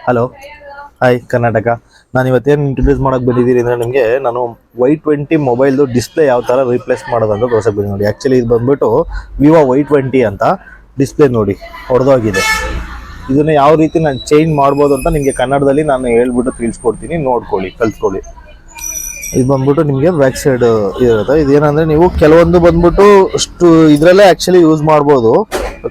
Hello, hi Karnataka. ನಾನು ಇವತ್ತೇನು introduce ಮಾಡೋಕ್ಕೆ ಬಂದಿದ್ದೀನಿ ಅಂದರೆ ನಿಮಗೆ ನಾನು Y20 ಮೊಬೈಲ್ದು ಡಿಸ್ಪ್ಲೇ ಯಾವ ಥರ ರೀಪ್ಲೇಸ್ ಮಾಡೋದು ಅಂತ ತೋರ್ಸಕ್ಕೆ ಬಂದಿದ್ದೀನಿ ನೋಡಿ. ಆ್ಯಕ್ಚುಲಿ ಇದು ಬಂದುಬಿಟ್ಟು ವಿವೋ Y20 ಅಂತ ಡಿಸ್ಪ್ಲೇ ನೋಡಿ ಹೊಡೆದೋಗಿದೆ. ಇದನ್ನು ಯಾವ ರೀತಿ ನಾನು ಚೇಂಜ್ ಮಾಡ್ಬೋದು ಅಂತ ನಿಮಗೆ ಕನ್ನಡದಲ್ಲಿ ನಾನು ಹೇಳ್ಬಿಟ್ಟು ತಿಳಿಸ್ಕೊಡ್ತೀನಿ, ನೋಡ್ಕೊಳ್ಳಿ, ಕಲ್ತ್ಕೊಳ್ಳಿ. ಇದು ಬಂದ್ಬಿಟ್ಟು ನಿಮಗೆ ಬ್ಯಾಕ್ ಸೈಡ್ ಇರುತ್ತೆ. ಇದೇನಂದರೆ ನೀವು ಕೆಲವೊಂದು ಬಂದ್ಬಿಟ್ಟು ಇದರಲ್ಲೇ ಆ್ಯಕ್ಚುಲಿ ಯೂಸ್ ಮಾಡ್ಬೋದು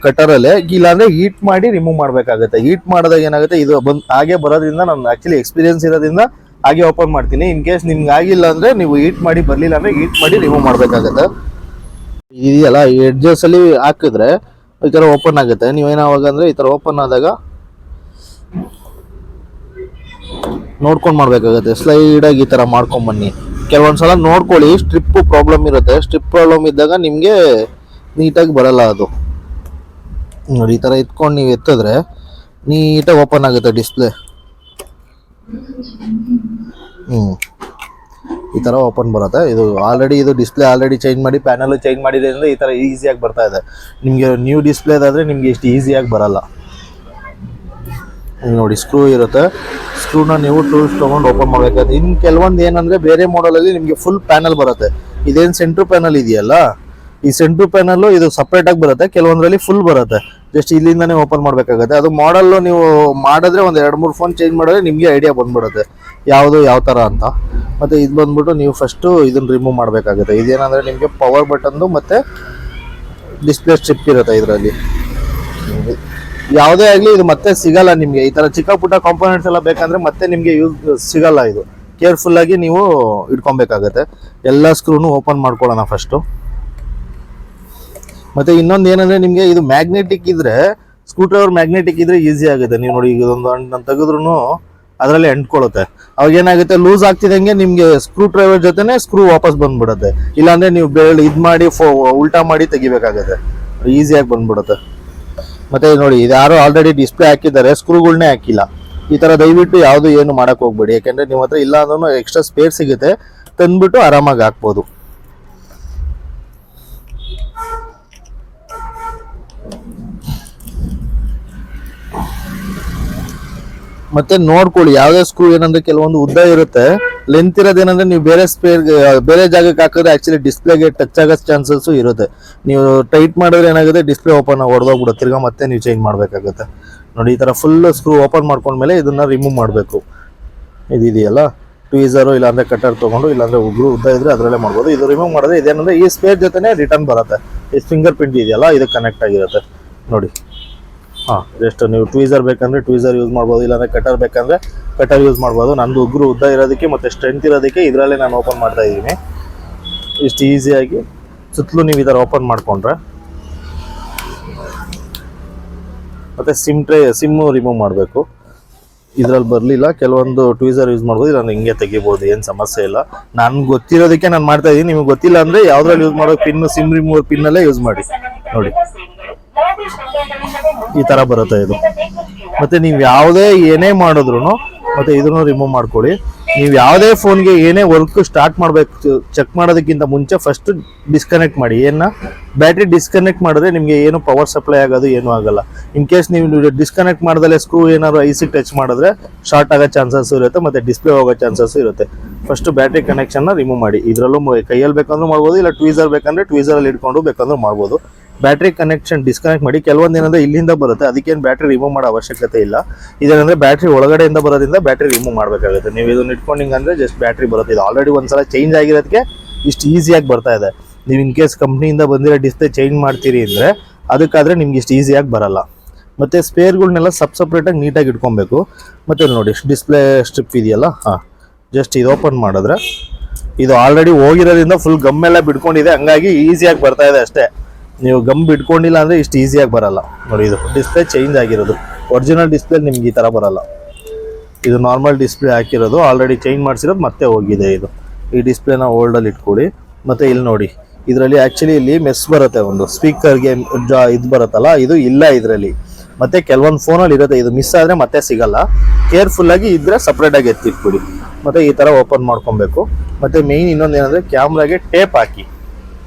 ಕಟ್ಟರಲ್ಲೇ, ಇಲ್ಲಾಂದರೆ ಹೀಟ್ ಮಾಡಿ ರಿಮೂವ್ ಮಾಡಬೇಕಾಗುತ್ತೆ. ಹೀಟ್ ಮಾಡಿದಾಗ ಏನಾಗುತ್ತೆ, ಇದು ಹಾಗೆ ಬರೋದ್ರಿಂದ ನಾನು ಆ್ಯಕ್ಚುಲಿ ಎಕ್ಸ್ಪೀರಿಯನ್ಸ್ ಇರೋದ್ರಿಂದ ಹಾಗೆ ಓಪನ್ ಮಾಡ್ತೀನಿ. ಇನ್ ಕೇಸ್ ನಿಮ್ಗೆ ಆಗಿಲ್ಲ ಅಂದರೆ ನೀವು ಹೀಟ್ ಮಾಡಿ ಬರಲಿಲ್ಲ ಅಂದರೆ ಹೀಟ್ ಮಾಡಿ ರಿಮೂವ್ ಮಾಡಬೇಕಾಗತ್ತೆ. ಇದೆಯಲ್ಲ, ಈ ಎಡ್ಜಸ್ಸಲ್ಲಿ ಹಾಕಿದ್ರೆ ಈ ಥರ ಓಪನ್ ಆಗುತ್ತೆ. ನೀವೇನಾವಾಗ ಅಂದರೆ ಈ ಥರ ಓಪನ್ ಆದಾಗ ನೋಡ್ಕೊಂಡು ಮಾಡಬೇಕಾಗುತ್ತೆ. ಸ್ಲೈಡಾಗಿ ಈ ಥರ ಮಾಡ್ಕೊಂಬನ್ನಿ. ಕೆಲವೊಂದ್ಸಲ ನೋಡ್ಕೊಳ್ಳಿ, ಸ್ಟ್ರಿಪ್ಪು ಪ್ರಾಬ್ಲಮ್ ಇರುತ್ತೆ. ಸ್ಟ್ರಿಪ್ ಪ್ರಾಬ್ಲಮ್ ಇದ್ದಾಗ ನಿಮಗೆ ನೀಟಾಗಿ ಬರಲ್ಲ ಅದು ನೋಡಿ. ಈ ಥರ ಎತ್ಕೊಂಡು ನೀವು ಎತ್ತಿದ್ರೆ ನೀಟಾಗಿ ಓಪನ್ ಆಗುತ್ತೆ ಡಿಸ್ಪ್ಲೇ. ಈ ಥರ ಓಪನ್ ಬರುತ್ತೆ. ಇದು ಇದು ಡಿಸ್ಪ್ಲೇ ಆಲ್ರೆಡಿ ಚೇಂಜ್ ಮಾಡಿ ಪ್ಯಾನಲ್ ಚೇಂಜ್ ಮಾಡಿದೆ ಅಂದರೆ ಈ ಥರ ಈಸಿಯಾಗಿ ಬರ್ತಾ ಇದೆ. ನಿಮಗೆ ನ್ಯೂ ಡಿಸ್ಪ್ಲೇದಾದರೆ ನಿಮಗೆ ಇಷ್ಟು ಈಸಿಯಾಗಿ ಬರಲ್ಲ ನೋಡಿ. ಸ್ಕ್ರೂ ಇರುತ್ತೆ, ಸ್ಕ್ರೂನ ನೀವು ಟೂಲ್ಸ್ ತೊಗೊಂಡು ಓಪನ್ ಮಾಡಬೇಕಾಗುತ್ತೆ. ಇನ್ನು ಕೆಲವೊಂದು ಏನಂದರೆ ಬೇರೆ ಮಾಡಲಲ್ಲಿ ನಿಮಗೆ ಫುಲ್ ಪ್ಯಾನಲ್ ಬರುತ್ತೆ. ಇದೇನು ಸೆಂಟ್ರ್ ಪ್ಯಾನಲ್ ಇದೆಯಲ್ಲ, ಈ ಸೆಂಟ್ರ್ ಪ್ಯಾನಲ್ಲು ಇದು ಸಪ್ರೇಟಾಗಿ ಬರುತ್ತೆ. ಕೆಲವೊಂದರಲ್ಲಿ ಫುಲ್ ಬರುತ್ತೆ. ಜಸ್ಟ್ ಇಲ್ಲಿಂದನೇ ಓಪನ್ ಮಾಡಬೇಕಾಗುತ್ತೆ. ಅದು ಮಾಡಲ್ಲು ನೀವು ಮಾಡಿದ್ರೆ ಒಂದು 2-3 ಫೋನ್ ಚೇಂಜ್ ಮಾಡಿದ್ರೆ ನಿಮಗೆ ಐಡಿಯಾ ಬಂದ್ಬಿಡುತ್ತೆ ಯಾವುದು ಯಾವ ಥರ ಅಂತ. ಮತ್ತು ಇದು ಬಂದ್ಬಿಟ್ಟು ನೀವು ಫಸ್ಟು ಇದನ್ನು ರಿಮೂವ್ ಮಾಡಬೇಕಾಗುತ್ತೆ. ಇದೇನಂದರೆ ನಿಮಗೆ ಪವರ್ ಬಟನ್ದು ಮತ್ತು ಡಿಸ್ಪ್ಲೇ ಸ್ಟ್ರಿಪ್ ಇರುತ್ತೆ ಇದರಲ್ಲಿ. ಯಾವುದೇ ಆಗಲಿ ಇದು ಮತ್ತೆ ಸಿಗಲ್ಲ ನಿಮಗೆ. ಈ ಥರ ಚಿಕ್ಕ ಪುಟ್ಟ ಕಾಂಪೋನೆಂಟ್ಸ್ ಎಲ್ಲ ಬೇಕಂದರೆ ಮತ್ತೆ ನಿಮಗೆ ಸಿಗಲ್ಲ. ಇದು ಕೇರ್ಫುಲ್ಲಾಗಿ ನೀವು ಇಟ್ಕೊಬೇಕಾಗತ್ತೆ. ಎಲ್ಲ ಸ್ಕ್ರೂನು ಓಪನ್ ಮಾಡ್ಕೊಳ್ಳೋಣ ಫಸ್ಟು. ಮತ್ತು ಇನ್ನೊಂದು ಏನಂದರೆ ನಿಮಗೆ ಇದು ಮ್ಯಾಗ್ನೆಟಿಕ್ ಇದ್ದರೆ, ಸ್ಕ್ರೂ ಡ್ರೈವರ್ ಮ್ಯಾಗ್ನೆಟಿಕ್ ಇದ್ದರೆ ಈಸಿ ಆಗುತ್ತೆ. ನೀವು ನೋಡಿ, ಈಗ ಒಂದು ತೆಗೆದ್ರೂ ಅದರಲ್ಲಿ ಅಂಟ್ಕೊಳ್ಳುತ್ತೆ. ಅವಾಗ ಏನಾಗುತ್ತೆ, ಲೂಸ್ ಆಗ್ತಿದಂಗೆ ನಿಮಗೆ ಸ್ಕ್ರೂ ಡ್ರೈವರ್ ಜೊತೆನೇ ಸ್ಕ್ರೂ ವಾಪಸ್ ಬಂದ್ಬಿಡುತ್ತೆ. ಇಲ್ಲಾಂದರೆ ನೀವು ಇದು ಮಾಡಿ ಉಲ್ಟಾ ಮಾಡಿ ತೆಗಿಬೇಕಾಗುತ್ತೆ. ಈಸಿಯಾಗಿ ಬಂದ್ಬಿಡುತ್ತೆ. ಮತ್ತು ನೋಡಿ, ಇದು ಯಾರೋ ಆಲ್ರೆಡಿ ಡಿಸ್ಪ್ಲೇ ಹಾಕಿದ್ದಾರೆ, ಸ್ಕ್ರೂಗಳನ್ನೇ ಹಾಕಿಲ್ಲ. ಈ ಥರ ದಯವಿಟ್ಟು ಯಾವುದು ಏನು ಮಾಡೋಕ್ಕೆ ಹೋಗ್ಬೇಡಿ. ಯಾಕೆಂದರೆ ನಿಮ್ಮ ಹತ್ರ ಇಲ್ಲ ಅಂದ್ರೂ ಎಕ್ಸ್ಟ್ರಾ ಸ್ಪೇರ್ ಸಿಗುತ್ತೆ, ತಂದುಬಿಟ್ಟು ಆರಾಮಾಗಿ ಹಾಕ್ಬೋದು. ಮತ್ತೆ ನೋಡ್ಕೊಳ್ಳಿ, ಯಾವುದೇ ಸ್ಕ್ರೂ ಏನಂದ್ರೆ ಕೆಲವೊಂದು ಉದ್ದ ಇರುತ್ತೆ, ಲೆಂತ್ ಇರೋದೇನಂದ್ರೆ ನೀವು ಬೇರೆ ಜಾಗಕ್ಕೆ ಹಾಕಿದ್ರೆ ಆಕ್ಚುಲಿ ಡಿಸ್ಪ್ಲೇಗೆ ಟಚ್ ಆಗೋ ಚಾನ್ಸಸ್ ಇರುತ್ತೆ. ನೀವು ಟೈಟ್ ಮಾಡಿದ್ರೆ ಏನಾಗುತ್ತೆ, ಡಿಸ್ಪ್ಲೇ ಓಪನ್ ಹೊಡೆದೋಗ್ಬಿಡುತ್ತೆ. ತಿರ್ಗಾ ಮತ್ತೆ ನೀವು ಚೇಂಜ್ ಮಾಡಬೇಕಾಗುತ್ತೆ ನೋಡಿ. ಈ ಥರ ಫುಲ್ ಸ್ಕ್ರೂ ಓಪನ್ ಮಾಡ್ಕೊಂಡ್ಮೇಲೆ ಇದನ್ನ ರಿಮೂವ್ ಮಾಡಬೇಕು. ಇದೆಯಲ್ಲ, ಟ್ವೀಸರು ಇಲ್ಲಾಂದ್ರೆ ಕಟ್ಟರ್ ತೊಗೊಂಡು, ಇಲ್ಲಾಂದ್ರೆ ಉದ್ದ ಇದ್ರೆ ಅದರಲ್ಲೇ ಮಾಡ್ಬೋದು. ಇದು ರಿಮೂವ್ ಮಾಡಿದ್ರೆ ಇದೇನಂದ್ರೆ ಈ ಸ್ಪೇರ್ ಜೊತೆನೇ ರಿಟರ್ನ್ ಬರುತ್ತೆ. ಈ ಫಿಂಗರ್ ಪ್ರಿಂಟ್ ಇದೆಯಲ್ಲ, ಇದು ಕನೆಕ್ಟ್ ಆಗಿರುತ್ತೆ ನೋಡಿ. ಜಸ್ಟ್ ನೀವು ಟ್ವೀಸರ್ ಬೇಕಂದ್ರೆ ಟ್ವೀಸರ್ ಯೂಸ್ ಮಾಡ್ಬೋದು, ಇಲ್ಲಾಂದರೆ ಕಟರ್ ಬೇಕಂದರೆ ಕಟರ್ ಯೂಸ್ ಮಾಡ್ಬೋದು. ನಂದು ಉದ್ದ ಇರೋದಕ್ಕೆ ಮತ್ತು ಸ್ಟ್ರೆಂತ್ ಇರೋದಕ್ಕೆ ಇದರಲ್ಲೇ ನಾನು ಓಪನ್ ಮಾಡ್ತಾ ಇದ್ದೀನಿ. ಇಷ್ಟು ಈಸಿಯಾಗಿ ಸುತ್ತಲೂ ನೀವು ಈ ಥರ ಓಪನ್ ಮಾಡಿಕೊಂಡ್ರೆ, ಮತ್ತು ಸಿಮ್ಮು ರಿಮೂವ್ ಮಾಡಬೇಕು. ಇದರಲ್ಲಿ ಬರಲಿಲ್ಲ, ಕೆಲವೊಂದು ಟ್ವೀಸರ್ ಯೂಸ್ ಮಾಡ್ಬೋದು, ಇಲ್ಲ ಹಿಂಗೆ ತೆಗಿಬೋದು, ಏನು ಸಮಸ್ಯೆ ಇಲ್ಲ. ನನಗೆ ಗೊತ್ತಿರೋದಕ್ಕೆ ನಾನು ಮಾಡ್ತಾ ಇದ್ದೀನಿ. ನಿಮಗೆ ಗೊತ್ತಿಲ್ಲ ಅಂದರೆ ಯಾವುದ್ರಲ್ಲಿ ಯೂಸ್ ಮಾಡೋ ಪಿನ್ನು, ಸಿಮ್ ರಿಮೂವರ್ ಪಿನ್ನಲ್ಲೇ ಯೂಸ್ ಮಾಡಿ ನೋಡಿ. ಈ ತರ ಬರುತ್ತೆ ಇದು. ಮತ್ತೆ ನೀವು ಯಾವುದೇ ಏನೇ ಮಾಡಿದ್ರು ಮತ್ತೆ ಇದನ್ನು ರಿಮೂವ್ ಮಾಡ್ಕೊಳ್ಳಿ. ನೀವು ಯಾವುದೇ ಫೋನ್ಗೆ ಏನೇ ವರ್ಕ್ ಸ್ಟಾರ್ಟ್ ಮಾಡಬೇಕು ಚೆಕ್ ಮಾಡೋದಕ್ಕಿಂತ ಮುಂಚೆ ಫಸ್ಟ್ ಡಿಸ್ಕನೆಕ್ಟ್ ಮಾಡಿ. ಬ್ಯಾಟ್ರಿ ಡಿಸ್ಕನೆಕ್ಟ್ ಮಾಡಿದ್ರೆ ನಿಮಗೆ ಏನು ಪವರ್ ಸಪ್ಲೈ ಆಗೋದು ಏನೂ ಆಗಲ್ಲ. ಇನ್ ಕೇಸ್ ನೀವು ಡಿಸ್ಕನೆಕ್ಟ್ ಮಾಡಿದ್ರೆ ಸ್ಕ್ರೂ ಏನಾದ್ರು ಐಸಿ ಟಚ್ ಮಾಡಿದ್ರೆ ಶಾರ್ಟ್ ಆಗೋ ಚಾನ್ಸಸ್ ಇರುತ್ತೆ, ಮತ್ತೆ ಡಿಸ್ಪ್ಲೇ ಹೋಗೋ ಚಾನ್ಸಸ್ ಇರುತ್ತೆ. ಫಸ್ಟ್ ಬ್ಯಾಟ್ರಿ ಕನೆಕ್ಷನ್ನ ರಿಮೂವ್ ಮಾಡಿ. ಇದರಲ್ಲೂ ಕೈಯಲ್ಲಿ ಬೇಕಂದ್ರೂ ಮಾಡ್ಬೋದು, ಇಲ್ಲ ಟ್ವೀಸರ್ ಬೇಕಂದ್ರೆ ಟ್ವೀಸರಲ್ಲಿ ಇಟ್ಕೊಂಡು ಬೇಕಂದ್ರೂ ಮಾಡ್ಬೋದು. ಬ್ಯಾಟ್ರಿ ಕನೆಕ್ಷನ್ ಡಿಸ್ಕನೆಕ್ಟ್ ಮಾಡಿ. ಕೆಲವೊಂದು ಏನಂದ್ರೆ ಇಲ್ಲಿಂದ ಬರುತ್ತೆ, ಅದಕ್ಕೇನು ಬ್ಯಾಟ್ರಿ ರಿಮೂವ್ ಮಾಡೋ ಅವಶ್ಯಕತೆ ಇಲ್ಲ. ಇದೇನಂದ್ರೆ ಬ್ಯಾಟ್ರಿ ಒಳಗಡೆಯಿಂದ ಬರೋದ್ರಿಂದ ಬ್ಯಾಟ್ರಿ ರಿಮೂವ್ ಮಾಡಬೇಕಾಗುತ್ತೆ. ನೀವು ಇದನ್ನ ಇಟ್ಕೊಂಡು ಅಂದ್ರೆ ಜಸ್ಟ್ ಬ್ಯಾಟ್ರಿ ಬರುತ್ತೆ. ಇದು ಆಲ್ರೆಡಿ ಒಂದ್ಸಲ ಚೇಂಜ್ ಆಗಿರೋದಕ್ಕೆ ಇಷ್ಟು ಈಸಿಯಾಗಿ ಬರ್ತಾ ಇದೆ. ನೀವು ಇನ್ ಕೇಸ್ ಕಂಪ್ನಿಯಿಂದ ಬಂದಿರೋ ಡಿಸ್ಪ್ಲೇ ಚೇಂಜ್ ಮಾಡ್ತೀರಿ ಅಂದರೆ ಅದಕ್ಕಾದರೆ ನಿಮ್ಗೆ ಇಷ್ಟು ಈಸಿಯಾಗಿ ಬರಲ್ಲ. ಮತ್ತು ಸ್ಪೇರ್ಗಳನ್ನೆಲ್ಲ ಸಪ್ರೇಟಾಗಿ ನೀಟಾಗಿ ಇಟ್ಕೊಬೇಕು. ಮತ್ತು ನೋಡಿ, ಡಿಸ್ಪ್ಲೇ ಸ್ಟ್ರಿಪ್ ಇದೆಯಲ್ಲ, ಜಸ್ಟ್ ಇದು ಓಪನ್ ಮಾಡಿದ್ರೆ ಇದು ಆಲ್ರೆಡಿ ಹೋಗಿರೋದ್ರಿಂದ ಫುಲ್ ಗಮ್ಮೆಲ್ಲ ಬಿಡ್ಕೊಂಡಿದೆ, ಹಂಗಾಗಿ ಈಸಿಯಾಗಿ ಬರ್ತಾ ಇದೆ ಅಷ್ಟೇ. ನೀವು ಗಮ್ ಬಿಟ್ಕೊಂಡಿಲ್ಲ ಅಂದರೆ ಇಷ್ಟು ಈಸಿಯಾಗಿ ಬರಲ್ಲ ನೋಡಿ. ಇದು ಡಿಸ್ಪ್ಲೇ ಚೇಂಜ್ ಆಗಿರೋದು, ಒರಿಜಿನಲ್ ಡಿಸ್ಪ್ಲೇ ನಿಮ್ಗೆ ಈ ಥರ ಬರಲ್ಲ. ಇದು ನಾರ್ಮಲ್ ಡಿಸ್ಪ್ಲೇ ಹಾಕಿರೋದು, ಆಲ್ರೆಡಿ ಚೇಂಜ್ ಮಾಡಿಸಿರೋದು ಮತ್ತೆ ಹೋಗಿದೆ. ಇದು ಈ ಡಿಸ್ಪ್ಲೇನ ಹೋಲ್ಡಲ್ಲಿ ಇಟ್ಕೊಳ್ಳಿ. ಮತ್ತು ಇಲ್ಲಿ ನೋಡಿ, ಇದರಲ್ಲಿ ಆ್ಯಕ್ಚುಲಿ ಇಲ್ಲಿ ಮೆಸ್ ಬರುತ್ತೆ, ಒಂದು ಸ್ಪೀಕರ್ಗೆ ಇದು ಬರುತ್ತಲ್ಲ, ಇದು ಇಲ್ಲ ಇದರಲ್ಲಿ. ಮತ್ತು ಕೆಲವೊಂದು ಫೋನಲ್ಲಿ ಇರುತ್ತೆ, ಇದು ಮಿಸ್ ಆದರೆ ಮತ್ತೆ ಸಿಗಲ್ಲ. ಕೇರ್ಫುಲ್ಲಾಗಿ ಇದ್ದರೆ ಸಪ್ರೇಟಾಗಿ ಎತ್ತಿಟ್ಬಿಡಿ. ಮತ್ತು ಈ ಥರ ಓಪನ್ ಮಾಡ್ಕೊಬೇಕು. ಮತ್ತು ಮೇಯ್ನ್ ಇನ್ನೊಂದು ಏನಂದರೆ ಕ್ಯಾಮ್ರಾಗೆ ಟೇಪ್ ಹಾಕಿ.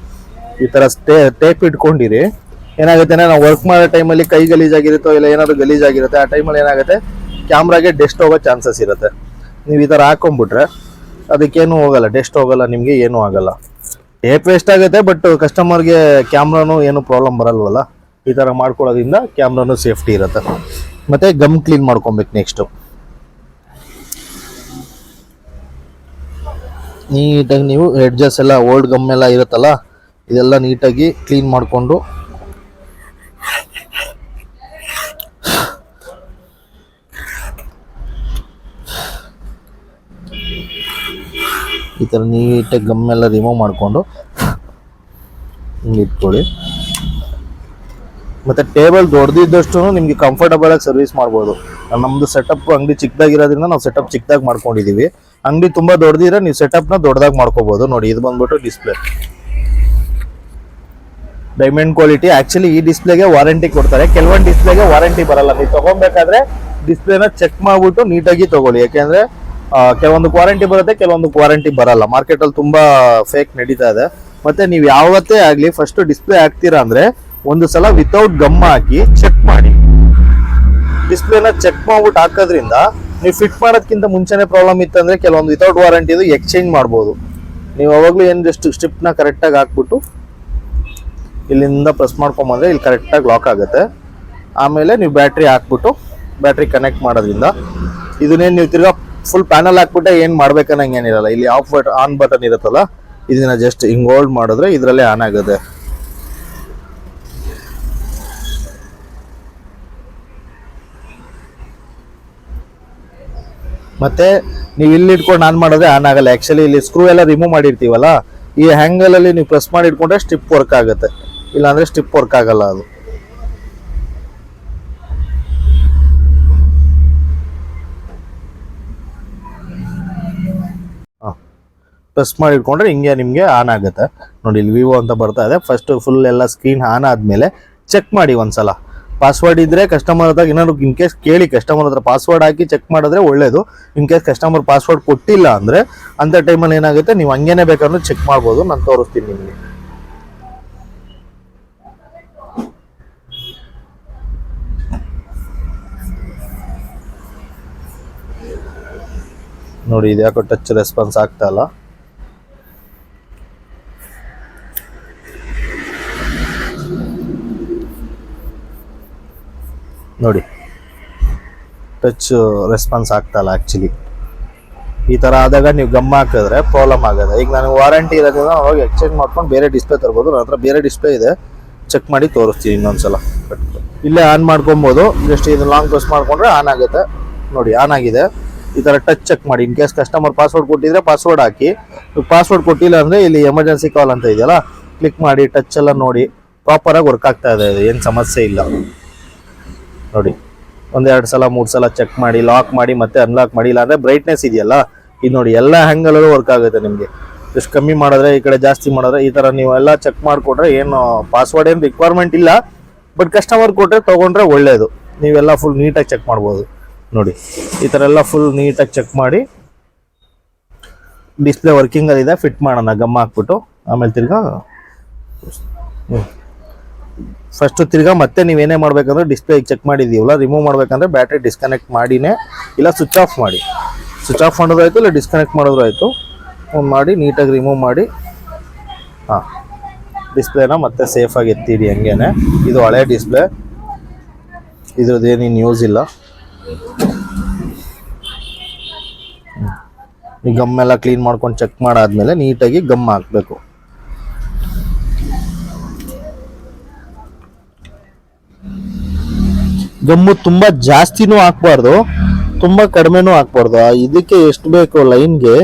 ಈ ಥರ ಟೇಪ್ ಇಟ್ಕೊಂಡಿರಿ. ಏನಾಗುತ್ತೆ, ನಾವು ವರ್ಕ್ ಮಾಡೋ ಟೈಮಲ್ಲಿ ಕೈ ಗಲೀಜಾಗಿರುತ್ತೋ ಇಲ್ಲ ಏನಾದರೂ ಗಲೀಜಾಗಿರುತ್ತೆ, ಆ ಟೈಮಲ್ಲಿ ಏನಾಗುತ್ತೆ ಕ್ಯಾಮ್ರಾಗೆ ಡೆಸ್ಟ್ ಹೋಗೋ ಚಾನ್ಸಸ್ ಇರುತ್ತೆ. ನೀವು ಈ ಥರ ಹಾಕೊಂಡ್ಬಿಟ್ರೆ ಅದಕ್ಕೇನು ಹೋಗಲ್ಲ, ಡೆಸ್ಟ್ ಹೋಗಲ್ಲ, ನಿಮಗೆ ಏನೂ ಆಗಲ್ಲ. ಟೇಪ್ ವೇಸ್ಟ್ ಆಗುತ್ತೆ, ಬಟ್ ಕಸ್ಟಮರ್ಗೆ ಕ್ಯಾಮ್ರಾನು ಏನು ಪ್ರಾಬ್ಲಮ್ ಬರಲ್ವಲ್ಲ. ಈ ಥರ ಮಾಡ್ಕೊಳ್ಳೋದ್ರಿಂದ ಕ್ಯಾಮ್ರಾನು ಸೇಫ್ಟಿ ಇರುತ್ತೆ. ಮತ್ತು ಗಮ್ ಕ್ಲೀನ್ ಮಾಡ್ಕೊಬೇಕು. ನೆಕ್ಸ್ಟು ನೀಟಾಗಿ ನೀವು ಎಡ್ಜಸ್ ಎಲ್ಲ ಓಲ್ಡ್ ಗಮ್ ಎಲ್ಲ ಇರುತ್ತಲ್ಲ, ಇದೆಲ್ಲ ನೀಟಾಗಿ ಕ್ಲೀನ್ ಮಾಡಿಕೊಂಡು ಈ ಥರ ನೀಟಾಗಿ ಗಮ್ಮೆಲ್ಲ ರಿಮೂವ್ ಮಾಡಿಕೊಂಡು ಹಿಂಗೆ ಇಟ್ಕೊಳ್ಳಿ. ಮತ್ತು ಟೇಬಲ್ ದೊಡ್ಡದಿದ್ದಷ್ಟು ನಿಮಗೆ ಕಂಫರ್ಟಬಲಾಗಿ ಸರ್ವಿಸ್ ಮಾಡ್ಬೋದು. ನಮ್ಮದು ಸೆಟಪ್ ಅಂಗಡಿ ಚಿಕ್ಕದಾಗಿರೋದ್ರಿಂದ ನಾವು ಸೆಟಪ್ ಚಿಕ್ಕದಾಗಿ ಮಾಡ್ಕೊಂಡಿದ್ದೀವಿ. ಅಂಗಡಿ ತುಂಬ ದೊಡ್ಡದಿದ್ರೆ ನೀವು ಸೆಟಪ್ನ ದೊಡ್ಡದಾಗಿ ಮಾಡ್ಕೋಬೋದು. ನೋಡಿ, ಇದು ಬಂದ್ಬಿಟ್ಟು ಡಿಸ್ಪ್ಲೇ ಡೈಮಂಡ್ ಕ್ವಾಲಿಟಿ. ಆ್ಯಕ್ಚುಲಿ ಈ ಡಿಸ್ಪ್ಲೇಗೆ ವಾರಂಟಿ ಕೊಡ್ತಾರೆ. ಕೆಲವೊಂದು ಡಿಸ್ಪ್ಲೇಗೆ ವಾರಂಟಿ ಬರಲ್ಲ. ನೀವು ತೊಗೊಬೇಕಾದ್ರೆ ಡಿಸ್ಪ್ಲೇನ ಚೆಕ್ ಮಾಡಿಬಿಟ್ಟು ನೀಟಾಗಿ ತೊಗೊಳ್ಳಿ. ಯಾಕೆಂದರೆ ಕೆಲವೊಂದಕ್ಕೆ ವಾರಂಟಿ ಬರುತ್ತೆ, ಕೆಲವೊಂದಕ್ಕೆ ವಾರಂಟಿ ಬರಲ್ಲ. ಮಾರ್ಕೆಟಲ್ಲಿ ತುಂಬ ಫೇಕ್ ನಡೀತಾ ಇದೆ. ಮತ್ತು ನೀವು ಯಾವತ್ತೇ ಆಗಲಿ ಫಸ್ಟು ಡಿಸ್ಪ್ಲೇ ಹಾಕ್ತೀರಾ ಅಂದರೆ ಒಂದು ಸಲ ವಿತೌಟ್ ಗಮ್ ಹಾಕಿ ಚೆಕ್ ಮಾಡಿ. ಡಿಸ್ಪ್ಲೇನ ಚೆಕ್ ಮಾಡ್ಬಿಟ್ಟು ಹಾಕೋದ್ರಿಂದ ನೀವು ಫಿಟ್ ಮಾಡೋದಕ್ಕಿಂತ ಮುಂಚೆನೇ ಪ್ರಾಬ್ಲಮ್ ಇತ್ತಂದರೆ ಕೆಲವೊಂದು ವಿತೌಟ್ ವಾರಂಟಿದು ಎಕ್ಸ್ಚೇಂಜ್ ಮಾಡ್ಬೋದು. ನೀವು ಅವಾಗಲೂ ಏನು ಜಸ್ಟ್ ಸ್ಟ್ರಿಪ್ನ ಕರೆಕ್ಟಾಗಿ ಹಾಕ್ಬಿಟ್ಟು ಇಲ್ಲಿಂದ ಪ್ರೆಸ್ ಮಾಡ್ಕೊಂಬಂದರೆ ಇಲ್ಲಿ ಕರೆಕ್ಟಾಗಿ ಲಾಕ್ ಆಗುತ್ತೆ. ಆಮೇಲೆ ನೀವು ಬ್ಯಾಟ್ರಿ ಹಾಕ್ಬಿಟ್ಟು ಬ್ಯಾಟ್ರಿ ಕನೆಕ್ಟ್ ಮಾಡೋದ್ರಿಂದ ಇದನ್ನೇನು ನೀವು ತಿರ್ಗಾ ಫುಲ್ ಪ್ಯಾನಲ್ ಹಾಕ್ಬಿಟ್ಟೆ ಏನು ಮಾಡ್ಬೇಕನ್ನಂಗೆ ಏನಿರಲ್ಲ. ಇಲ್ಲಿ ಆನ್ ಬಟನ್ ಇರುತ್ತಲ್ಲ, ಇದನ್ನ ಜಸ್ಟ್ ಹಿಂಗೆ ಹೋಲ್ಡ್ ಮಾಡಿದ್ರೆ ಇದರಲ್ಲೇ ಆನ್ ಆಗುತ್ತೆ. ಮತ್ತೆ ನೀವು ಇಲ್ಲಿ ಇಟ್ಕೊಂಡು ಆನ್ ಮಾಡಿದ್ರೆ ಆನ್ ಆಗಲ್ಲ. ಆ್ಯಕ್ಚುಲಿ ಇಲ್ಲಿ ಸ್ಕ್ರೂ ಎಲ್ಲ ರಿಮೂವ್ ಮಾಡಿರ್ತೀವಲ್ಲ, ಈ ಹ್ಯಾಂಗಲಲ್ಲಿ ನೀವು ಪ್ರೆಸ್ ಮಾಡಿ ಇಟ್ಕೊಂಡ್ರೆ ಸ್ಟಿಪ್ ವರ್ಕ್ ಆಗುತ್ತೆ, ಇಲ್ಲಾಂದರೆ ಸ್ಟಿಪ್ ವರ್ಕ್ ಆಗಲ್ಲ. ಅದು ಪ್ರೆಸ್ ಮಾಡಿ ಇಟ್ಕೊಂಡ್ರೆ ಹಿಂಗೆ ನಿಮಗೆ ಆನ್ ಆಗುತ್ತೆ. ನೋಡಿ, ಇಲ್ಲಿ ವಿವೋ ಅಂತ ಬರ್ತಾ ಇದೆ. ಫಸ್ಟ್ ಫುಲ್ ಎಲ್ಲ ಸ್ಕ್ರೀನ್ ಆನ್ ಆದಮೇಲೆ ಚೆಕ್ ಮಾಡಿ ಒಂದ್ಸಲ. ಪಾಸ್ವರ್ಡ್ ಇದ್ದರೆ ಕಸ್ಟಮರ್ ಹತ್ರ ಏನಾದ್ರು ಇನ್ ಕೇಸ್ ಕೇಳಿ, ಕಸ್ಟಮರ್ ಹತ್ರ ಪಾಸ್ವರ್ಡ್ ಹಾಕಿ ಚೆಕ್ ಮಾಡಿದ್ರೆ ಒಳ್ಳೇದು. ಇನ್ ಕೇಸ್ ಕಸ್ಟಮರ್ ಪಾಸ್ವರ್ಡ್ ಕೊಟ್ಟಿಲ್ಲ ಅಂದರೆ ಅಂಥ ಟೈಮಲ್ಲಿ ಏನಾಗುತ್ತೆ, ನೀವು ಹಂಗೇನೆ ಬೇಕಾದ್ರೂ ಚೆಕ್ ಮಾಡ್ಬೋದು. ನಾನು ತೋರಿಸ್ತೀನಿ ನಿಮಗೆ. ನೋಡಿ, ಇದು ಯಾಕೋ ಟಚ್ ರೆಸ್ಪಾನ್ಸ್ ಆಗ್ತಾ ಇಲ್ಲ. ನೋಡಿ, ಟಚ್ ರೆಸ್ಪಾನ್ಸ್ ಆಗ್ತಾಯಿಲ್ಲ. ಆ್ಯಕ್ಚುಲಿ ಈ ಥರ ಆದಾಗ ನೀವು ಗಮ್ ಹಾಕಿದ್ರೆ ಪ್ರಾಬ್ಲಮ್ ಆಗೋದು. ಈಗ ನನಗೆ ವಾರಂಟಿ ಇರೋದ್ರಿಂದ ನಾನು ಹೋಗಿ ಎಕ್ಸ್ಚೇಂಜ್ ಮಾಡ್ಕೊಂಡು ಬೇರೆ ಡಿಸ್ಪ್ಲೇ ತರ್ಬೋದು. ನನ್ನ ಹತ್ರ ಬೇರೆ ಡಿಸ್ಪ್ಲೇ ಇದೆ, ಚೆಕ್ ಮಾಡಿ ತೋರಿಸ್ತೀನಿ ಇನ್ನೊಂದ್ಸಲ. ಇಲ್ಲೇ ಆನ್ ಮಾಡ್ಕೊಬೋದು. ಜಸ್ಟ್ ಇದು ಲಾಂಗ್ ಪ್ರೆಸ್ ಮಾಡಿಕೊಂಡ್ರೆ ಆನ್ ಆಗುತ್ತೆ. ನೋಡಿ, ಆನ್ ಆಗಿದೆ. ಈ ಥರ ಟಚ್ ಚೆಕ್ ಮಾಡಿ. ಇನ್ ಕೇಸ್ ಕಸ್ಟಮರ್ ಪಾಸ್ವರ್ಡ್ ಕೊಟ್ಟಿದ್ರೆ ಪಾಸ್ವರ್ಡ್ ಹಾಕಿ. ಪಾಸ್ವರ್ಡ್ ಕೊಟ್ಟಿಲ್ಲ ಅಂದರೆ ಇಲ್ಲಿ ಎಮರ್ಜೆನ್ಸಿ ಕಾಲ್ ಅಂತ ಇದೆಯಲ್ಲ, ಕ್ಲಿಕ್ ಮಾಡಿ ಟಚ್ ಎಲ್ಲ ನೋಡಿ ಪ್ರಾಪರಾಗಿ ವರ್ಕ್ ಆಗ್ತಾ ಇದೆ. ಏನು ಸಮಸ್ಯೆ ಇಲ್ಲ. ನೋಡಿ, ಒಂದೆರಡು ಸಲ 3 ಸಲ ಚೆಕ್ ಮಾಡಿ, ಲಾಕ್ ಮಾಡಿ, ಮತ್ತೆ ಅನ್ಲಾಕ್ ಮಾಡಿ. ಇಲ್ಲಾಂದರೆ ಬ್ರೈಟ್ನೆಸ್ ಇದೆಯಲ್ಲ, ಇದು ನೋಡಿ ಎಲ್ಲ ಹ್ಯಾಂಗಲಲ್ಲೂ ವರ್ಕ್ ಆಗುತ್ತೆ. ನಿಮಗೆ ಎಷ್ಟು ಕಮ್ಮಿ ಮಾಡಿದ್ರೆ, ಈ ಕಡೆ ಜಾಸ್ತಿ ಮಾಡಿದ್ರೆ, ಈ ಥರ ನೀವೆಲ್ಲ ಚೆಕ್ ಮಾಡಿಕೊಟ್ರೆ ಏನು ಪಾಸ್ವರ್ಡ್ ಏನು ರಿಕ್ವೈರ್ಮೆಂಟ್ ಇಲ್ಲ. ಬಟ್ ಕಸ್ಟಮರ್ ಕೊಟ್ಟರೆ ತೊಗೊಂಡ್ರೆ ಒಳ್ಳೆಯದು. ನೀವೆಲ್ಲ ಫುಲ್ ನೀಟಾಗಿ ಚೆಕ್ ಮಾಡ್ಬೋದು. ನೋಡಿ, ಈ ಥರ ಎಲ್ಲ ಫುಲ್ ನೀಟಾಗಿ ಚೆಕ್ ಮಾಡಿ ಡಿಸ್ಪ್ಲೇ ವರ್ಕಿಂಗಲ್ಲಿದೆ ಫಿಟ್ ಮಾಡೋಣ ಗಮ್ ಹಾಕ್ಬಿಟ್ಟು. ಆಮೇಲೆ ತಿರ್ಗಾ ಫಸ್ಟು ತಿರ್ಗಾ ಮತ್ತೆ ನೀವೇನೇ ಮಾಡಬೇಕಂದ್ರೆ ಡಿಸ್ಪ್ಲೇ ಚೆಕ್ ಮಾಡಿದ್ದೀವಲ್ಲ, ರಿಮೂವ್ ಮಾಡಬೇಕಂದ್ರೆ ಬ್ಯಾಟ್ರಿ ಡಿಸ್ಕನೆಕ್ಟ್ ಮಾಡಿನೇ, ಇಲ್ಲ ಸ್ವಿಚ್ ಆಫ್ ಮಾಡಿ. ಸ್ವಿಚ್ ಆಫ್ ಮಾಡೋದು ಆಯಿತು, ಇಲ್ಲ ಡಿಸ್ಕನೆಕ್ಟ್ ಮಾಡೋದು ಆಯಿತು. ಮಾಡಿ ನೀಟಾಗಿ ರಿಮೂವ್ ಮಾಡಿ ಡಿಸ್ಪ್ಲೇನ ಮತ್ತೆ ಸೇಫಾಗಿ ಎತ್ತಿಡಿ ಹಂಗೇನೆ. ಇದು ಹಳೆ ಡಿಸ್ಪ್ಲೇ, ಇದ್ರದ್ದೇನೇನು ಯೂಸ್ ಇಲ್ಲ. ಈ ಗಮ್ಮೆಲ್ಲ ಕ್ಲೀನ್ ಮಾಡ್ಕೊಂಡು ಚೆಕ್ ಮಾಡಾದ್ಮೇಲೆ ನೀಟಾಗಿ ಗಮ್ ಹಾಕಬೇಕು. ಗಮ್ಮು ತುಂಬ ಜಾಸ್ತಿನೂ ಹಾಕ್ಬಾರ್ದು, ತುಂಬ ಕಡಿಮೆನೂ ಹಾಕ್ಬಾರ್ದು. ಇದಕ್ಕೆ ಎಷ್ಟು ಬೇಕು ಲೈನ್ಗೆ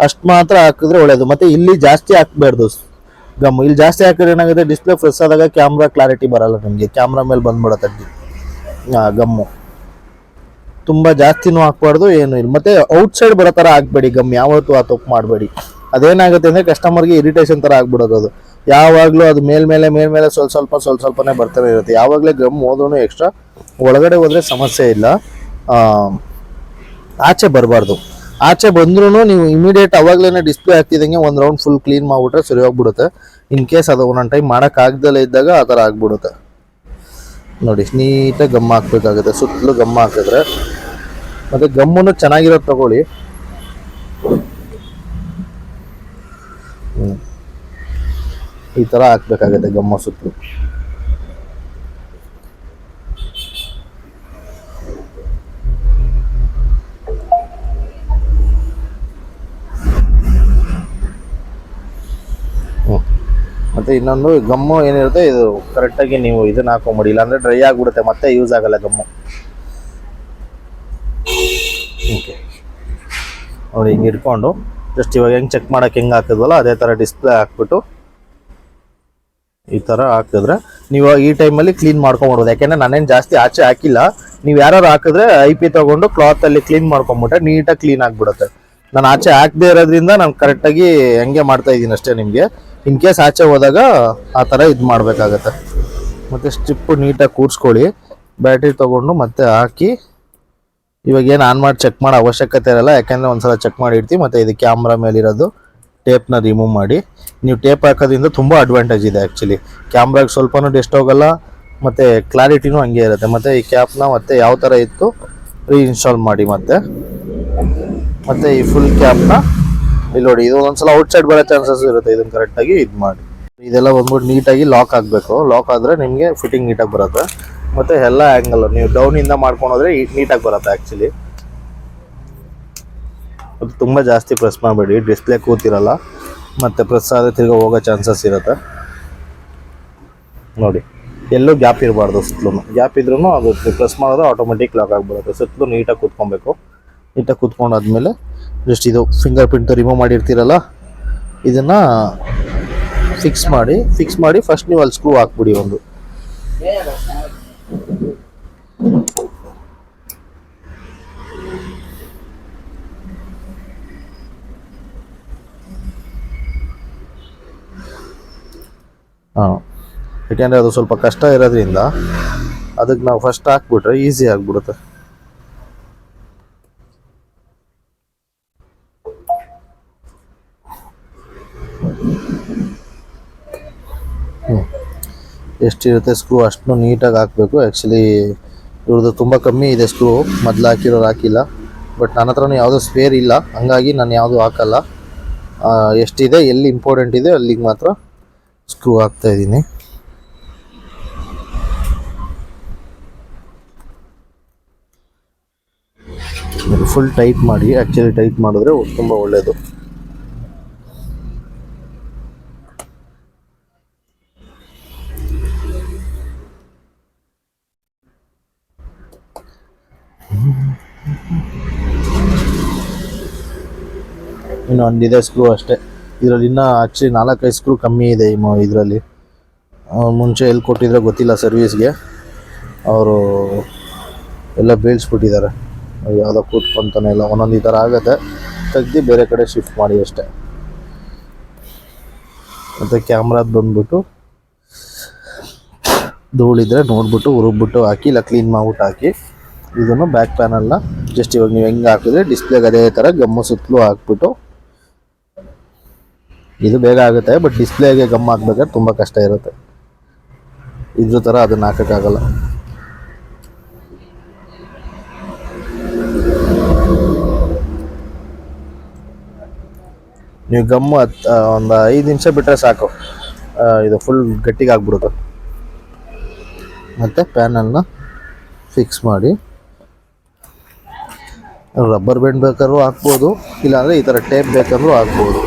ಅಷ್ಟು ಮಾತ್ರ ಹಾಕಿದ್ರೆ ಒಳ್ಳೇದು. ಮತ್ತು ಇಲ್ಲಿ ಜಾಸ್ತಿ ಹಾಕ್ಬಾರ್ದು ಗಮ್ಮು. ಇಲ್ಲಿ ಜಾಸ್ತಿ ಹಾಕಿದ್ರೆ ಏನಾಗುತ್ತೆ, ಡಿಸ್ಪ್ಲೇ ಫ್ರೆಶ್ ಆದಾಗ ಕ್ಯಾಮ್ರಾ ಕ್ಲಾರಿಟಿ ಬರಲ್ಲ ನಿಮಗೆ, ಕ್ಯಾಮ್ರಾ ಮೇಲೆ ಬಂದ್ಬಿಡುತ್ತೆ ಗಮ್ಮು. ತುಂಬ ಜಾಸ್ತಿನೂ ಹಾಕ್ಬಾರ್ದು, ಏನೂ ಇಲ್ಲ. ಮತ್ತು ಔಟ್ಸೈಡ್ ಬರೋ ಥರ ಹಾಕ್ಬೇಡಿ ಗಮ್, ಯಾವತ್ತೂ ಆ ತಪ್ಪು ಮಾಡಬೇಡಿ. ಅದೇನಾಗುತ್ತೆ ಅಂದರೆ ಕಸ್ಟಮರ್ಗೆ ಇರಿಟೇಷನ್ ಥರ ಆಗ್ಬಿಡೋದು. ಅದು ಯಾವಾಗಲೂ ಅದು ಮೇಲ್ಮೇಲೆ ಸ್ವಲ್ಪನೇ ಬರ್ತಾನೆ ಇರುತ್ತೆ. ಯಾವಾಗಲೇ ಗಮ್ ಹೋದ್ರೂ ಎಕ್ಸ್ಟ್ರಾ, ಒಳಗಡೆ ಹೋದರೆ ಸಮಸ್ಯೆ ಇಲ್ಲ. ಆಚೆ ಬರಬಾರ್ದು. ಆಚೆ ಬಂದ್ರೂ ನೀವು ಇಮಿಡಿಯೇಟ್ ಅವಾಗಲೇ ಡಿಸ್ಪ್ಲೇ ಹಾಕ್ತಿದ್ದಂಗೆ ಒಂದು ರೌಂಡ್ ಫುಲ್ ಕ್ಲೀನ್ ಮಾಡಿಬಿಟ್ರೆ ಸರಿ ಹೋಗ್ಬಿಡುತ್ತೆ. ಇನ್ ಕೇಸ್ ಅದು ಒಂದೊಂದು ಟೈಮ್ ಮಾಡೋಕ್ಕಾಗ್ದಲೇ ಇದ್ದಾಗ ಆ ಥರ ಆಗ್ಬಿಡುತ್ತೆ. ನೋಡಿ, ನೀಟಾಗಿ ಗಮ್ ಹಾಕ್ಬೇಕಾಗುತ್ತೆ. ಸುತ್ತಲೂ ಗಮ್ ಹಾಕಿದ್ರೆ ಮತ್ತೆ ಗಮ್ಮನ್ನು ಚೆನ್ನಾಗಿರೋದು ತಗೊಳ್ಳಿ. ಈ ತರ ಹಾಕ್ಬೇಕಾಗತ್ತೆ ಗಮ್ಮ ಸುತ್ತಲೂ. ಮತ್ತೆ ಇನ್ನೊಂದು ಗಮ್ಮು ಏನಿರುತ್ತೆ, ಇದು ಕರೆಕ್ಟಾಗಿ ನೀವು ಇದನ್ನ ಹಾಕೊಂಬಿಡಿ, ಇಲ್ಲಾಂದ್ರೆ ಡ್ರೈ ಆಗಿಬಿಡುತ್ತೆ, ಮತ್ತೆ ಯೂಸ್ ಆಗಲ್ಲ ಗಮ್ಮು. ಓಕೆ ನೋಡಿ, ಹಿಂಗೆ ಇಟ್ಕೊಂಡು ಜಸ್ಟ್ ಇವಾಗ ಹೆಂಗೆ ಚೆಕ್ ಮಾಡೋಕೆ ಹೆಂಗೆ ಹಾಕಿದ್ವಲ್ಲ ಅದೇ ಥರ ಡಿಸ್ಪ್ಲೇ ಹಾಕ್ಬಿಟ್ಟು ಈ ಥರ ಹಾಕಿದ್ರೆ ನೀವು ಈ ಟೈಮಲ್ಲಿ ಕ್ಲೀನ್ ಮಾಡ್ಕೊಂಬಿಡ್ಬೋದು. ಯಾಕೆಂದರೆ ನಾನೇನು ಜಾಸ್ತಿ ಆಚೆ ಹಾಕಿಲ್ಲ. ನೀವು ಯಾರು ಹಾಕಿದ್ರೆ IP ತೊಗೊಂಡು ಕ್ಲಾತಲ್ಲಿ ಕ್ಲೀನ್ ಮಾಡ್ಕೊಂಬಿಟ್ರೆ ನೀಟಾಗಿ ಕ್ಲೀನ್ ಆಗಿಬಿಡುತ್ತೆ. ನಾನು ಆಚೆ ಹಾಕದೇ ಇರೋದ್ರಿಂದ ನಾನು ಕರೆಕ್ಟಾಗಿ ಹೆಂಗೆ ಮಾಡ್ತಾ ಇದ್ದೀನಿ ಅಷ್ಟೇ. ನಿಮಗೆ ಇನ್ ಕೇಸ್ ಆಚೆ ಹೋದಾಗ ಆ ಥರ ಇದು ಮಾಡಬೇಕಾಗತ್ತೆ. ಮತ್ತು ಸ್ಟ್ರಿಪ್ಪು ನೀಟಾಗಿ ಕೂರಿಸ್ಕೊಳ್ಳಿ. ಬ್ಯಾಟ್ರಿ ತೊಗೊಂಡು ಮತ್ತೆ ಹಾಕಿ ಇವಾಗ ಏನು ಆನ್ ಮಾಡಿ ಚೆಕ್ ಮಾಡೋ ಅವಶ್ಯಕತೆ ಇರಲ್ಲ, ಯಾಕೆಂದರೆ ಒಂದ್ಸಲ ಚೆಕ್ ಮಾಡಿ ಇಡ್ತೀವಿ. ಮತ್ತು ಇದು ಕ್ಯಾಮ್ರಾ ಮೇಲಿರೋದು ಟೇಪ್ನ ರಿಮೂವ್ ಮಾಡಿ. ನೀವು ಟೇಪ್ ಹಾಕೋದ್ರಿಂದ ತುಂಬ ಅಡ್ವಾಂಟೇಜ್ ಇದೆ ಆ್ಯಕ್ಚುಲಿ. ಕ್ಯಾಮ್ರಾಗೆ ಸ್ವಲ್ಪನೂ ಡೆಸ್ಟ್ ಹೋಗಲ್ಲ, ಮತ್ತು ಕ್ಲಾರಿಟಿನೂ ಹಂಗೆ ಇರುತ್ತೆ. ಮತ್ತು ಈ ಕ್ಯಾಪ್ನ ಮತ್ತೆ ಯಾವ ಥರ ಇತ್ತು ರೀಇನ್ಸ್ಟಾಲ್ ಮಾಡಿ. ಮತ್ತು ಈ ಫುಲ್ ಕ್ಯಾಪ್ನ ಇಲ್ಲಿ ನೋಡಿ, ಇದು ಒಂದ್ಸಲ ಔಟ್ಸೈಡ್ ಬರೋ ಚಾನ್ಸಸ್ ಇರುತ್ತೆ. ಇದನ್ನು ಕರೆಕ್ಟಾಗಿ ಇದು ಮಾಡಿ. ಇದೆಲ್ಲ ಬಂದ್ಬಿಟ್ಟು ನೀಟಾಗಿ ಲಾಕ್ ಆಗಬೇಕು. ಲಾಕ್ ಆದರೆ ನಿಮಗೆ ಫಿಟ್ಟಿಂಗ್ ನೀಟಾಗಿ ಬರುತ್ತೆ. ಮತ್ತು ಎಲ್ಲ ಆ್ಯಂಗಲ್ ನೀವು ಡೌನಿಂದ ಮಾಡ್ಕೊಂಡೋದ್ರೆ ನೀಟಾಗಿ ಬರುತ್ತೆ ಆ್ಯಕ್ಚುಲಿ. ಅದು ತುಂಬ ಜಾಸ್ತಿ ಪ್ರೆಸ್ ಮಾಡಬೇಡಿ, ಡಿಸ್ಪ್ಲೇ ಕೂತಿರಲ್ಲ. ಮತ್ತು ಪ್ರೆಸ್ ಆದರೆ ತಿರ್ಗಿ ಹೋಗೋ ಚಾನ್ಸಸ್ ಇರುತ್ತೆ. ನೋಡಿ, ಎಲ್ಲೂ ಗ್ಯಾಪ್ ಇರಬಾರ್ದು. ಸುತ್ತಲೂ ಗ್ಯಾಪ್ ಇದ್ರೂ ಅದು ಪ್ರೆಸ್ ಮಾಡಿದ್ರೆ ಆಟೋಮೆಟಿಕ್ ಲಾಕ್ ಆಗಿಬಿಡುತ್ತೆ. ಸುತ್ತಲೂ ನೀಟಾಗಿ ಕೂತ್ಕೊಬೇಕು. ನೀಟಾಗಿ ಕೂತ್ಕೊಂಡಾದ್ಮೇಲೆ ಜಸ್ಟ್ ಇದು ಫಿಂಗರ್ ಪ್ರಿಂಟ್ ರಿಮೂವ್ ಮಾಡಿರ್ತೀರಲ್ಲ, ಇದನ್ನು ಫಿಕ್ಸ್ ಮಾಡಿ ಫಸ್ಟ್ ನೀವು ಅಲ್ಲಿ ಸ್ಕ್ರೂ ಹಾಕ್ಬಿಡಿ ಒಂದು. ಯಾಕೆಂದರೆ ಅದು ಸ್ವಲ್ಪ ಕಷ್ಟ ಇರೋದ್ರಿಂದ ಅದಕ್ಕೆ ನಾವು ಫಸ್ಟ್ ಹಾಕ್ಬಿಟ್ರೆ ಈಸಿ ಆಗಿಬಿಡುತ್ತೆ. ಎಷ್ಟಿರುತ್ತೆ ಸ್ಕ್ರೂ ಅಷ್ಟು ನೀಟಾಗಿ ಹಾಕಬೇಕು. ಆ್ಯಕ್ಚುಲಿ ಇವ್ರದ್ದು ತುಂಬ ಕಮ್ಮಿ ಇದೆ ಸ್ಕ್ರೂ, ಮೊದಲು ಹಾಕಿರೋರು ಹಾಕಿಲ್ಲ. ಬಟ್ ನನ್ನ ಹತ್ರನೂ ಯಾವುದೂ ಸ್ಪೇರ್ ಇಲ್ಲ, ಹಂಗಾಗಿ ನಾನು ಯಾವುದೂ ಹಾಕಲ್ಲ. ಎಷ್ಟಿದೆ, ಎಲ್ಲಿ ಇಂಪಾರ್ಟೆಂಟ್ ಇದೆ ಅಲ್ಲಿಗೆ ಮಾತ್ರ ಸ್ಕ್ರೂ ಹಾಕ್ತಾಯಿದ್ದೀನಿ. ಫುಲ್ ಟೈಟ್ ಮಾಡಿ. ಆ್ಯಕ್ಚುಲಿ ಟೈಟ್ ಮಾಡಿದ್ರೆ ತುಂಬ ಒಳ್ಳೆಯದು. ಇನ್ನೊಂದಿದೆ ಸ್ಕ್ರೂ ಅಷ್ಟೇ. ಇದರಲ್ಲಿ ಇನ್ನೂ ಆ್ಯಕ್ಚುಲಿ 4-5 ಸ್ಕ್ರೂ ಕಮ್ಮಿ ಇದೆ ಇದರಲ್ಲಿ. ಮುಂಚೆ ಎಲ್ಲಿ ಕೊಟ್ಟಿದ್ರೆ ಗೊತ್ತಿಲ್ಲ ಸರ್ವೀಸ್ಗೆ, ಅವರು ಎಲ್ಲ ಬೀಳ್ಸ್ಬಿಟ್ಟಿದ್ದಾರೆ. ಯಾವುದೋ ಕೂತ್ಕೊಂತಾನೆ ಇಲ್ಲ, ಒಂದೊಂದು ಈ ಥರ ಆಗುತ್ತೆ. ತೆಗ್ದು ಬೇರೆ ಕಡೆ ಶಿಫ್ಟ್ ಮಾಡಿ ಅಷ್ಟೇ. ಮತ್ತು ಕ್ಯಾಮ್ರಾದ ಬಂದ್ಬಿಟ್ಟು ಧೂಳಿದ್ರೆ ನೋಡ್ಬಿಟ್ಟು ಉರುಬ್ಬಿಟ್ಟು ಹಾಕಿ, ಇಲ್ಲ ಕ್ಲೀನ್ ಮಾಡ್ಬಿಟ್ಟು ಹಾಕಿ. ಇದನ್ನು ಬ್ಯಾಕ್ ಪ್ಯಾನಲ್ನ ಜಸ್ಟ್ ಇವಾಗ ನೀವು ಹೆಂಗೆ ಹಾಕಿದ್ರೆ ಡಿಸ್ಪ್ಲೇಗೆ ಅದೇ ಥರ ಗಮ್ಮು ಸುತ್ತಲೂ ಹಾಕ್ಬಿಟ್ಟು, ಇದು ಬೇಗ ಆಗುತ್ತೆ. ಬಟ್ ಡಿಸ್ಪ್ಲೇಗೆ ಗಮ್ ಹಾಕ್ಬೇಕಾದ್ರೆ ತುಂಬ ಕಷ್ಟ ಇರುತ್ತೆ. ಇದ್ರ ಥರ ಅದನ್ನು ಹಾಕೋಕ್ಕಾಗಲ್ಲ. ನೀವು ಗಮ್ಮು ಒಂದು 5 ನಿಮಿಷ ಬಿಟ್ಟರೆ ಸಾಕು, ಇದು ಫುಲ್ ಗಟ್ಟಿಗೆ ಆಗ್ಬಿಡುತ್ತೆ. ಮತ್ತು ಪ್ಯಾನಲ್ನ ಫಿಕ್ಸ್ ಮಾಡಿ. ರಬ್ಬರ್ ಬ್ಯಾಂಡ್ ಬೇಕಾದ್ರೂ ಹಾಕ್ಬೋದು, ಇಲ್ಲಾಂದರೆ ಈ ಥರ ಟೇಪ್ ಬೇಕಾದ್ರೂ ಹಾಕ್ಬೋದು.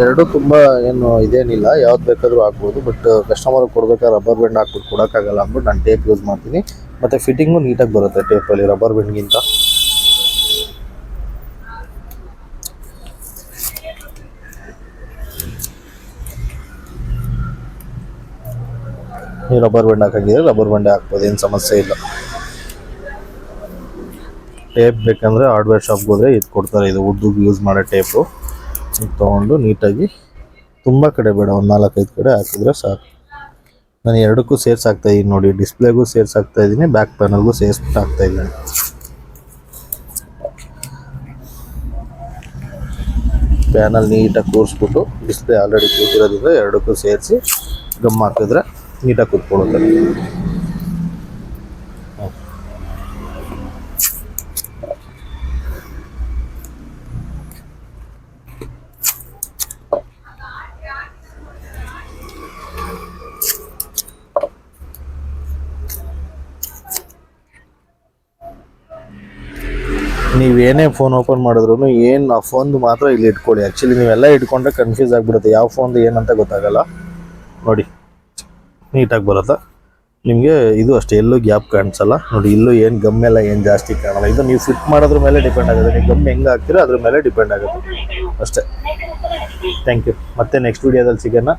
ಎರಡೂ ತುಂಬ ಏನು ಇದೇನಿಲ್ಲ, ಯಾವ್ದು ಬೇಕಾದರೂ ಹಾಕ್ಬೋದು. ಬಟ್ ಕಸ್ಟಮರ್ಗೆ ಕೊಡ್ಬೇಕಾದ್ರೆ ರಬ್ಬರ್ ಬ್ಯಾಂಡ್ ಹಾಕ್ಬಿಟ್ಟು ಕೊಡೋಕ್ಕಾಗಲ್ಲ ಅಂದ್ಬಿಟ್ಟು ನಾನು ಟೇಪ್ ಯೂಸ್ ಮಾಡ್ತೀನಿ. ಮತ್ತು ಫಿಟ್ಟಿಂಗು ನೀಟಾಗಿ ಬರುತ್ತೆ ಟೇಪಲ್ಲಿ ರಬ್ಬರ್ ಬ್ಯಾಂಡ್ಗಿಂತ. ನೀವು ರಬ್ಬರ್ ಬ್ಯಾಂಡ್ ಹಾಕಿದ್ರೆ ರಬ್ಬರ್ ಬ್ಯಾಂಡೇ ಹಾಕ್ಬೋದು, ಏನು ಸಮಸ್ಯೆ ಇಲ್ಲ. ಟೇಪ್ ಬೇಕಂದರೆ ಹಾರ್ಡ್ವೇರ್ ಶಾಪ್ಗೆ ಹೋದರೆ ಇದು ಕೊಡ್ತಾರೆ, ಇದು ವುಡ್ಗೆ ಯೂಸ್ ಮಾಡೋ ಟೇಪು. ತೊಗೊಂಡು ನೀಟಾಗಿ ತುಂಬ ಕಡೆ ಬೇಡ, ಒಂದು 4-5 ಕಡೆ ಹಾಕಿದ್ರೆ ಸಾಕು. ನಾನು ಎರಡಕ್ಕೂ ಸೇರ್ಸಿ ಹಾಕ್ತಾಯಿದ್ದೀನಿ ನೋಡಿ, ಡಿಸ್ಪ್ಲೇಗೂ ಸೇರ್ಸಿ ಹಾಕ್ತಾಯಿದ್ದೀನಿ, ಬ್ಯಾಕ್ ಪ್ಯಾನಲ್ಗೂ ಸೇರಿಸ್ಬಿಟ್ಟು ಹಾಕ್ತಾಯಿದ್ದೀನಿ. ಪ್ಯಾನಲ್ ನೀಟಾಗಿ ಕೂರಿಸ್ಬಿಟ್ಟು ಡಿಸ್ಪ್ಲೇ ಆಲ್ರೆಡಿ ಕೂತಿರೋದ್ರಿಂದ ಎರಡಕ್ಕೂ ಸೇರಿಸಿ ಗಮ್ ಹಾಕಿದ್ರೆ ನೀಟಾಗಿ ಕೂತ್ಕೊಳ್ಳುತ್ತೆ. ನೀವೇನೇ ಫೋನ್ ಓಪನ್ ಮಾಡಿದ್ರು ಏನು ಆ ಫೋನ್ದು ಮಾತ್ರ ಇಲ್ಲಿ ಇಟ್ಕೊಳ್ಳಿ. ಆ್ಯಕ್ಚುಲಿ ನೀವೆಲ್ಲ ಇಟ್ಕೊಂಡ್ರೆ ಕನ್ಫ್ಯೂಸ್ ಆಗಿಬಿಡುತ್ತೆ, ಯಾವ ಫೋನ್ದು ಏನಂತ ಗೊತ್ತಾಗಲ್ಲ. ನೋಡಿ ನೀಟಾಗಿ ಬರುತ್ತೆ ನಿಮಗೆ. ಇದು ಅಷ್ಟೇ, ಎಲ್ಲೂ ಗ್ಯಾಪ್ ಕಾಣಿಸಲ್ಲ ನೋಡಿ. ಇಲ್ಲೂ ಏನು ಗಮ್ಮೆಲ್ಲ ಏನು ಜಾಸ್ತಿ ಕಾಣಲ್ಲ. ಇದು ನೀವು ಫಿಟ್ ಮಾಡೋದ್ರ ಮೇಲೆ ಡಿಪೆಂಡ್ ಆಗುತ್ತೆ, ನೀವು ಗಮ್ ಹೆಂಗೆ ಹಾಕ್ತೀರೋ ಅದ್ರ ಮೇಲೆ ಡಿಪೆಂಡ್ ಆಗುತ್ತೆ ಅಷ್ಟೇ. Thank you. ಮತ್ತೆ ನೆಕ್ಸ್ಟ್ ವೀಡಿಯೋದಲ್ಲಿ ಸಿಗೋಣ.